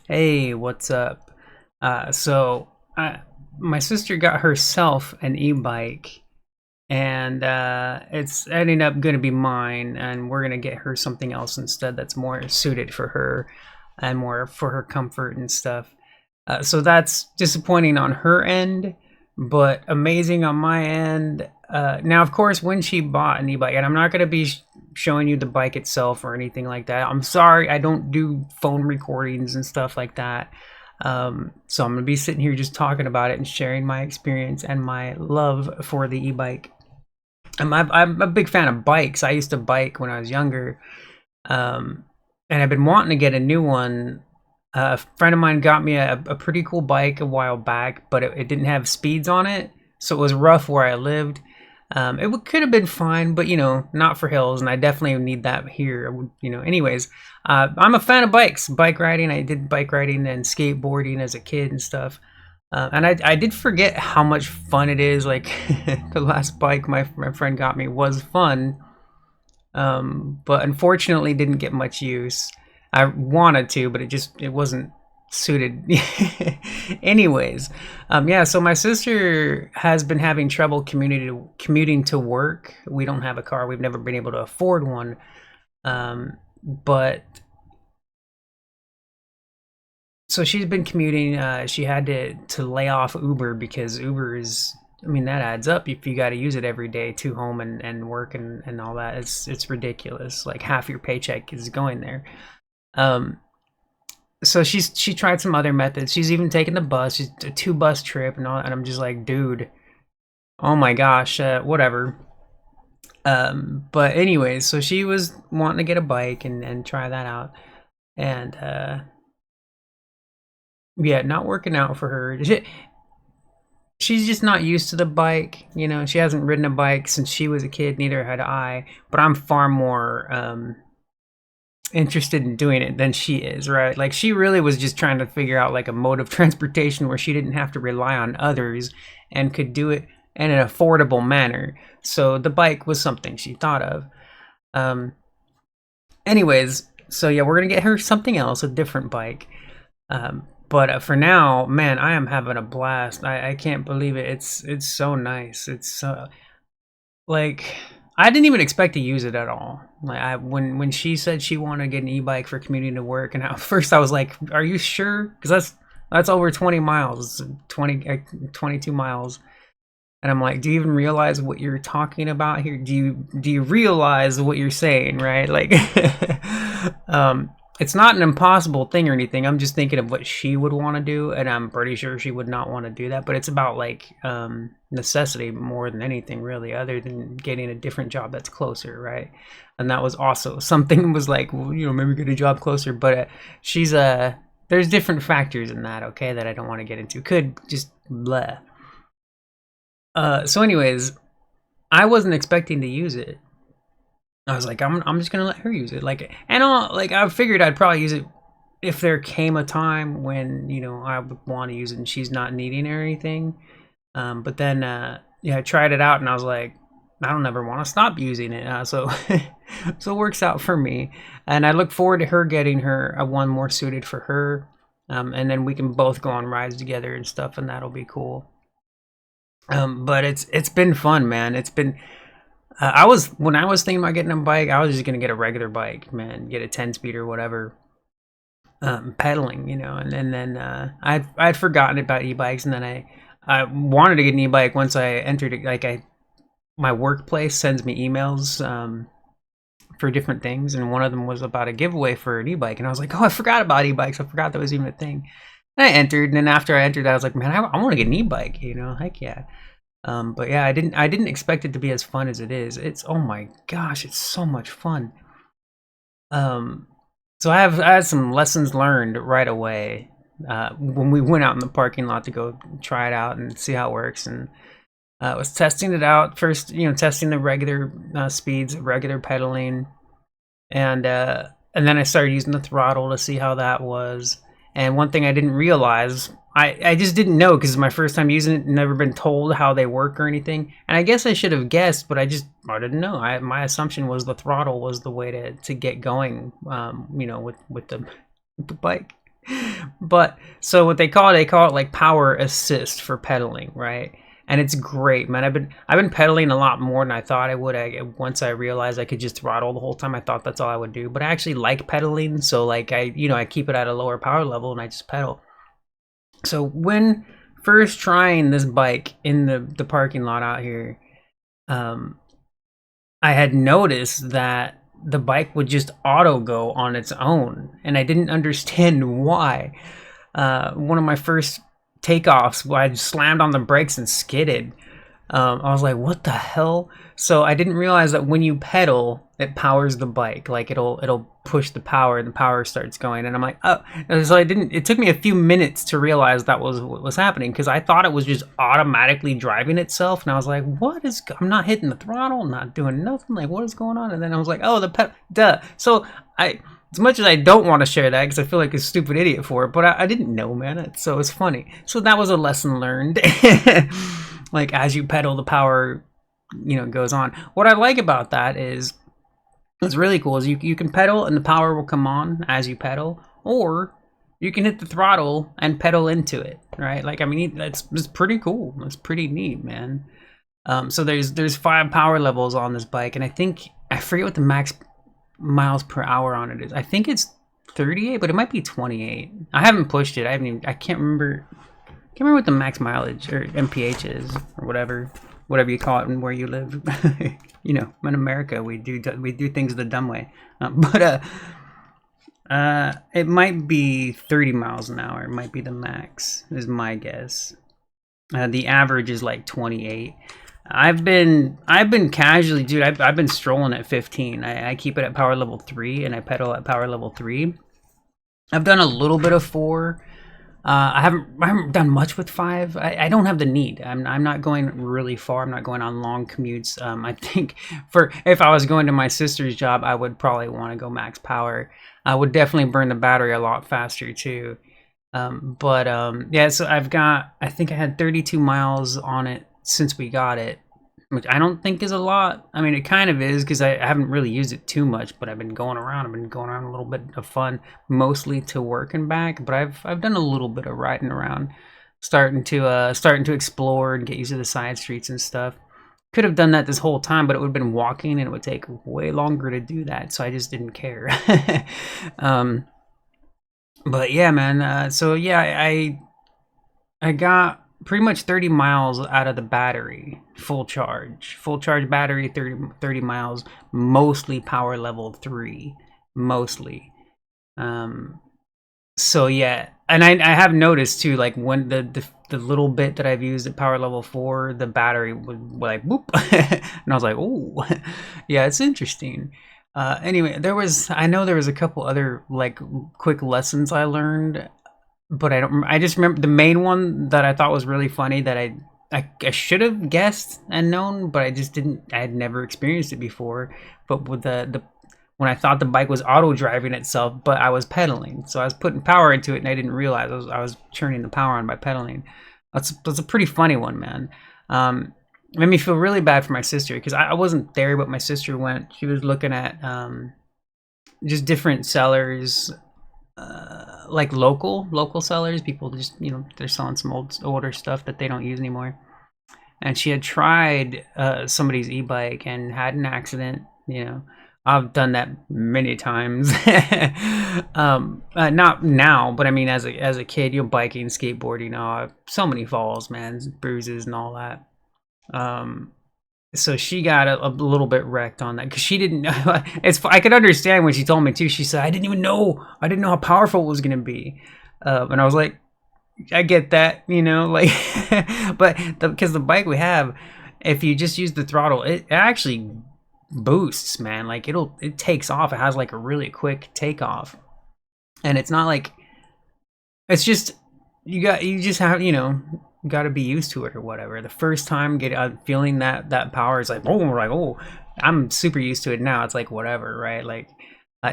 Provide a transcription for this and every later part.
Hey, what's up? So my sister got herself an e-bike, and it's ending up going to be mine, and we're going to get her something else instead that's more suited for her and more for her comfort and stuff. So that's disappointing on her end, but amazing on my end. Now, of course, when she bought an e-bike, and I'm not going to be showing you the bike itself or anything like that. I'm sorry, I don't do phone recordings and stuff like that. So I'm going to be sitting here just talking about it and sharing my experience and my love for the e-bike. I'm a big fan of bikes. I used to bike when I was younger, um, and I've been wanting to get a new one. A friend of mine got me a pretty cool bike a while back, but it didn't have speeds on it, so it was rough where I lived. It could have been fine, but not for hills, and I definitely need that here. Anyways, I'm a fan of bikes, bike riding. I did bike riding and skateboarding as a kid and stuff. And I did forget how much fun it is. Like the last bike my friend got me was fun, but unfortunately didn't get much use. I wanted to, but it wasn't suited. Anyways, yeah. So my sister has been having trouble commuting to work. We don't have a car. We've never been able to afford one. But so she's been commuting. She had to lay off Uber because Uber is. I mean that adds up if you got to use it every day to home and work and all that. It's ridiculous. Like half your paycheck is going there. Um, so she tried some other methods. She's even taken the bus. She's a two bus trip and all. And I'm just like, dude, oh my gosh, whatever. But anyways, so she was wanting to get a bike and try that out, and yeah, not working out for her. She's just not used to the bike. She hasn't ridden a bike since she was a kid. Neither had I. But I'm far more interested in doing it than she is, right? Like she really was just trying to figure out like a mode of transportation where she didn't have to rely on others and could do it in an affordable manner. So the bike was something she thought of. Um, anyways, so yeah, we're gonna get her something else, a different bike. But for now, man, I am having a blast. I can't believe it. It's so nice. It's so like I didn't even expect to use it at all. Like when she said she wanted to get an e-bike for commuting to work, and at first I was like, "Are you sure?" Because that's over 20 miles, 22 miles, and I'm like, "Do you even realize what you're talking about here? Do you realize what you're saying, right?" Like, it's not an impossible thing or anything. I'm just thinking of what she would want to do, and I'm pretty sure she would not want to do that. But it's about like necessity more than anything, really, other than getting a different job that's closer, right? And that was also something was like, well, maybe get a job closer. But she's there's different factors in that, okay, that I don't want to get into. Could just blah. So, anyways, I wasn't expecting to use it. I was like, I'm just gonna let her use it. Like, and I figured I'd probably use it if there came a time when I would want to use it and she's not needing it or anything. But then yeah, I tried it out and I was like, I don't ever want to stop using it. So so it works out for me, and I look forward to her getting her a one more suited for her. And then we can both go on rides together and stuff, and that'll be cool. But it's been fun, man. It's been when I was thinking about getting a bike, I was just gonna get a regular bike, man, get a 10 speed or whatever, pedaling, and then I'd forgotten about e-bikes, and then I wanted to get an e-bike once I entered it. Like my workplace sends me emails for different things, and one of them was about a giveaway for an e-bike, and I was like, oh, I forgot about e-bikes. I forgot that was even a thing. And I entered, and then after I entered, I was like, man, I want to get an e-bike, heck yeah. But yeah, I didn't expect it to be as fun as it is. It's oh my gosh, it's so much fun. Um, so I had some lessons learned right away when we went out in the parking lot to go try it out and see how it works. And I was testing it out first, testing the regular speeds, regular pedaling, and then I started using the throttle to see how that was. And one thing I didn't realize, I just didn't know because it's my first time using it, never been told how they work or anything. And I guess I should have guessed, but I didn't know. My assumption was the throttle was the way to get going, with the bike. But so what they call it like power assist for pedaling, right? And it's great, man. I've been pedaling a lot more than I thought I would. Once I realized I could just throttle the whole time, I thought that's all I would do. But I actually like pedaling, so like I keep it at a lower power level and I just pedal. So when first trying this bike in the parking lot out here, um, I had noticed that the bike would just auto go on its own, and I didn't understand why. One of my first takeoffs, I slammed on the brakes and skidded. I was like, "What the hell?" So I didn't realize that when you pedal, it powers the bike. Like it'll push the power, and the power starts going. And I'm like, "Oh!" And so I didn't. It took me a few minutes to realize that was what was happening because I thought it was just automatically driving itself, and I was like, "What is? I'm not hitting the throttle, I'm not doing nothing. Like, what is going on?" And then I was like, "Oh, duh." So I. As much as I don't want to share that because I feel like a stupid idiot for it, but I didn't know, man. So it's funny. So that was a lesson learned. Like as you pedal, the power, goes on. What I like about that is it's really cool. Is you can pedal and the power will come on as you pedal, or you can hit the throttle and pedal into it, right? Like I mean, that's pretty cool. That's pretty neat, man. So there's 5 power levels on this bike, and I forget what the max miles per hour on it is. I think it's 38, but it might be 28. I haven't pushed it. I can't remember. Can't remember what the max mileage or MPH is or whatever you call it and where you live. In America we do things the dumb way. But it might be 30 miles an hour. It might be the max is my guess. The average is like 28. I've been casually, dude. I've been strolling at 15. I keep it at power level 3 and I pedal at power level 3. I've done a little bit of 4. I haven't done much with 5. I don't have the need. I'm not going really far. I'm not going on long commutes. I think if I was going to my sister's job, I would probably want to go max power. I would definitely burn the battery a lot faster too. Yeah. So I think I had 32 miles on it since we got it, which I don't think is a lot. I mean, it kind of is because I haven't really used it too much, but I've been going around. I've been going around a little bit of fun, mostly to work and back. But I've done a little bit of riding around, starting to explore and get used to the side streets and stuff. Could have done that this whole time, but it would have been walking, and it would take way longer to do that. So I just didn't care. But yeah, man. So yeah, I got pretty much 30 miles out of the battery, full charge battery, 30 miles, mostly power level 3, mostly. So yeah, and I have noticed too, like when the little bit that I've used at power level 4, the battery would like whoop, and I was like, oh, yeah, it's interesting. Anyway, I know there was a couple other like quick lessons I learned, but I just remember the main one that I thought was really funny that I should have guessed and known, but I just didn't. I had never experienced it before. But with the when I thought the bike was auto driving itself, but I was pedaling, so I was putting power into it, and I didn't realize I was turning the power on by pedaling. That's a pretty funny one, man. It made me feel really bad for my sister because I wasn't there, but my sister went. She was looking at just different sellers. Like local sellers, people just they're selling some older stuff that they don't use anymore. And she had tried somebody's e-bike and had an accident. I've done that many times. Not now, but I mean as a kid, biking, skateboarding, so many falls, man, bruises and all that. So she got a little bit wrecked on that because she didn't know. I could understand when she told me too. She said, I didn't know how powerful it was going to be. And I was like, I get that, like, but because the bike we have, if you just use the throttle, it actually boosts, man. Like it takes off. It has like a really quick takeoff, and it's not like, it's just, you just have, got to be used to it or whatever. The first time feeling that power is like, oh, I'm super used to it now. It's like whatever, right? Like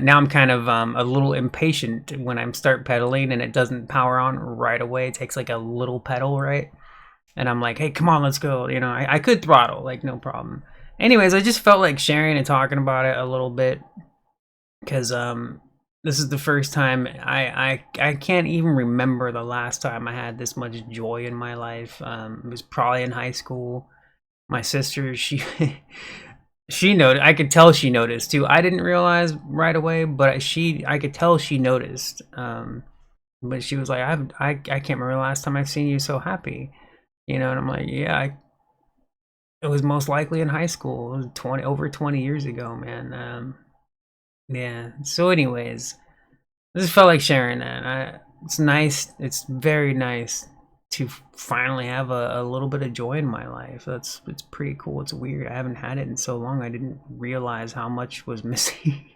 now I'm kind of a little impatient when I start pedaling and it doesn't power on right away. It takes like a little pedal, right? And I'm like, hey, come on, let's go. I could throttle, like no problem. Anyways, I just felt like sharing and talking about it a little bit because This is the first time I can't even remember the last time I had this much joy in my life. It was probably in high school. My sister, she she noticed. I could tell she noticed too. I didn't realize right away, but I could tell she noticed. But she was like, I can't remember the last time I've seen you so happy, you know. And I'm like, yeah, it was most likely in high school. It was over 20 years ago, man. Yeah. So, anyways, I just felt like sharing that. It's nice. It's very nice to finally have a little bit of joy in my life. It's pretty cool. It's weird. I haven't had it in so long. I didn't realize how much was missing.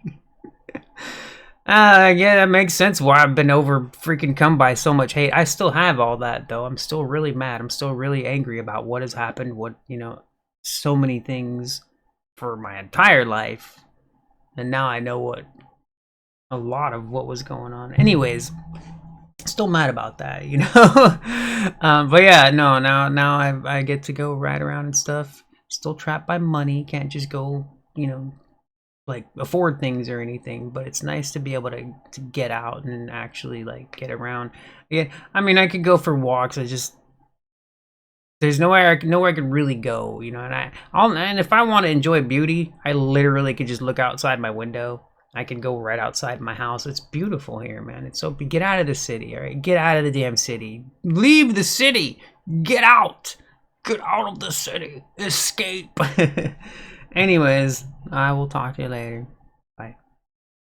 Yeah, that makes sense why I've been over freaking come by so much hate. I still have all that though. I'm still really mad. I'm still really angry about what has happened. What, so many things for my entire life. And now I know what a lot of what was going on. Anyways, still mad about that, but yeah, no, now I get to go ride around and stuff. Still trapped by money. Can't just go, like afford things or anything, but it's nice to be able to get out and actually like get around. Yeah, I mean, I could go for walks. I just there's nowhere I could really go, and if I want to enjoy beauty, I literally could just look outside my window. I can go right outside my house. It's beautiful here, man. It's so get out of the city, all right? Get out of the damn city. Leave the city. Get out. Get out of the city. Escape. Anyways, I will talk to you later.